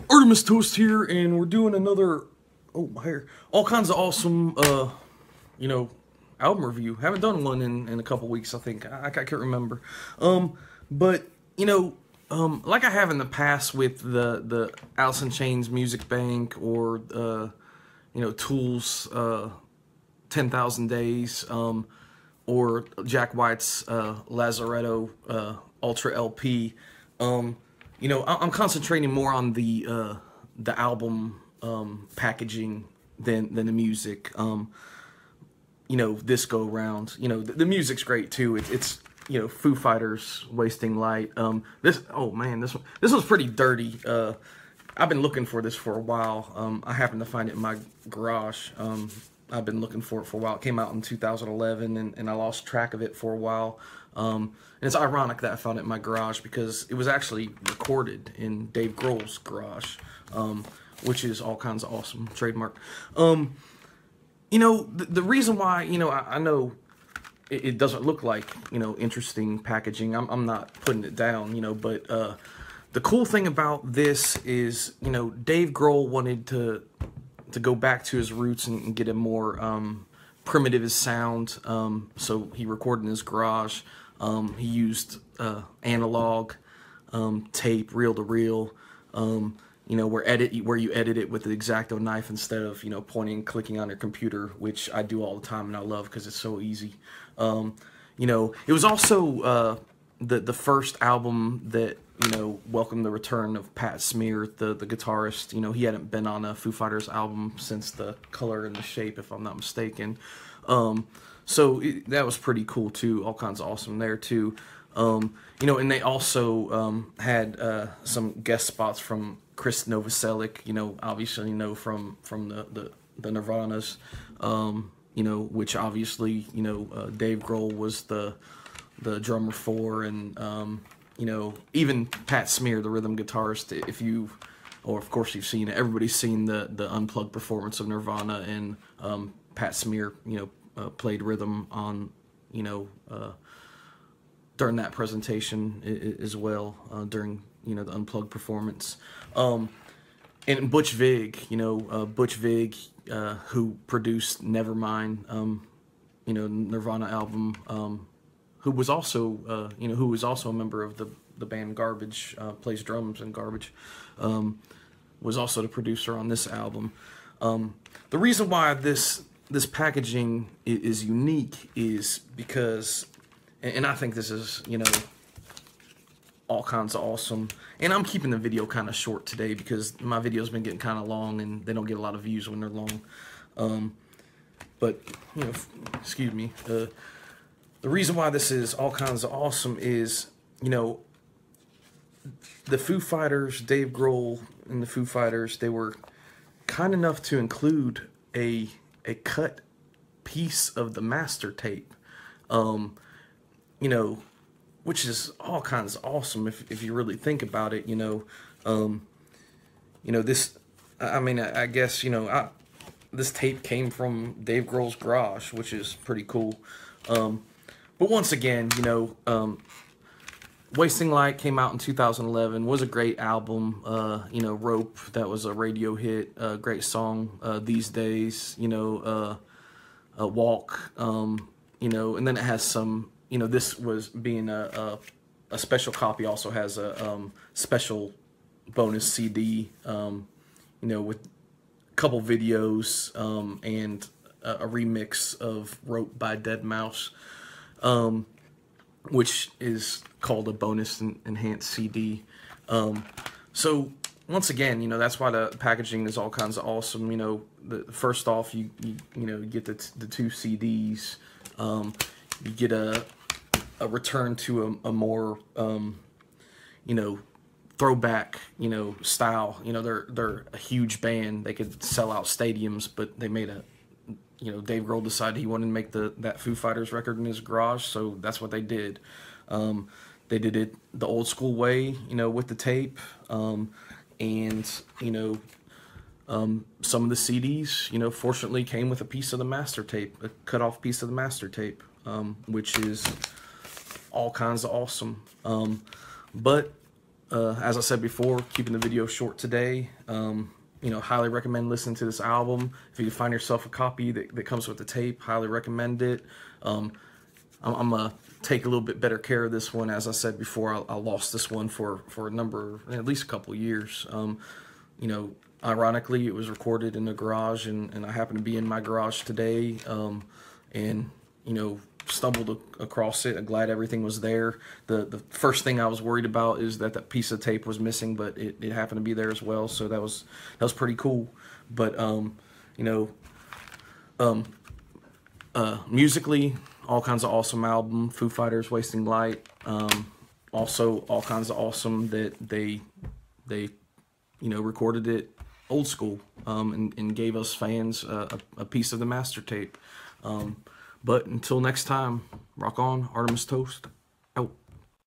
Artemus Toast here, and we're doing another, oh my hair, all kinds of awesome, album review. Haven't done one in a couple weeks, I think. I can't remember. But, like I have in the past with the Alice in Chains Music Bank or, Tool's 10,000 Days, or Jack White's Lazaretto Ultra LP, I'm concentrating more on the album packaging than the music. This go around, the music's great too. It's Foo Fighters, Wasting Light. This one's pretty dirty. I've been looking for this for a while. I happened to find it in my garage. I've been looking for it for a while. It came out in 2011, and I lost track of it for a while. And it's ironic that I found it in my garage because it was actually recorded in Dave Grohl's garage, which is all kinds of awesome. Trademark. The reason why, I know it doesn't look like, interesting packaging. I'm not putting it down, but the cool thing about this is, Dave Grohl wanted to go back to his roots and get a more primitive sound, so he recorded in his garage. He used analog tape, reel to reel, where you edit it with the X-Acto knife instead of pointing and clicking on your computer, which I do all the time and I love because it's so easy. It was also the first album that welcomed the return of Pat Smear, the guitarist. He hadn't been on a Foo Fighters album since The Color and the Shape, if I'm not mistaken. So that was pretty cool too. All kinds of awesome there too. And they also had some guest spots from Chris Novoselic. Obviously from the Nirvanas. Which obviously Dave Grohl was the drummer for, and even Pat Smear, the rhythm guitarist. Of course you've seen it. Everybody's seen the unplugged performance of Nirvana, and Pat Smear, played rhythm on, during that presentation as well, during, the unplugged performance. And Butch Vig, Butch Vig, who produced Nevermind, Nirvana album, who was also, a member of the band Garbage, plays drums in Garbage, was also the producer on this album. The reason why this packaging is unique is because, and I think this is, all kinds of awesome. And I'm keeping the video kind of short today because my video's been getting kind of long and they don't get a lot of views when they're long. But, excuse me. The reason why this is all kinds of awesome is, the Foo Fighters, Dave Grohl and the Foo Fighters, they were kind enough to include a cut piece of the master tape, which is all kinds of awesome if you really think about it. This, I guess, this tape came from Dave Grohl's garage, which is pretty cool. But once again, Wasting Light came out in 2011, was a great album. Rope, that was a radio hit, a great song. These Days, Walk, and then it has some, this was being a special copy, also has a special bonus CD, with a couple videos, and a remix of Rope by Deadmau5, which is called a bonus enhanced CD. So once again, that's why the packaging is all kinds of awesome. First off, you get the two CDs. You get a return to a more throwback style. They're a huge band. They could sell out stadiums, but they made Dave Grohl decided he wanted to make that Foo Fighters record in his garage, so that's what they did. They did it the old school way, with the tape, and some of the CDs, fortunately came with a piece of the master tape, a cut off piece of the master tape, which is all kinds of awesome. But as I said before, keeping the video short today. You know, highly recommend listening to this album. If you find yourself a copy that comes with the tape, highly recommend it. I'm gonna take a little bit better care of this one. As I said before, I lost this one for a number, at least a couple years. You know, ironically, it was recorded in the garage, and I happen to be in my garage today, and, you know, stumbled across it. I'm glad everything was there. The first thing I was worried about is that piece of tape was missing, but it happened to be there as well, so that was pretty cool. But you know, musically, all kinds of awesome album. Foo Fighters, Wasting Light. Also all kinds of awesome that they you know, recorded it old school, and gave us fans a piece of the master tape. But until next time, rock on, Artemus toast.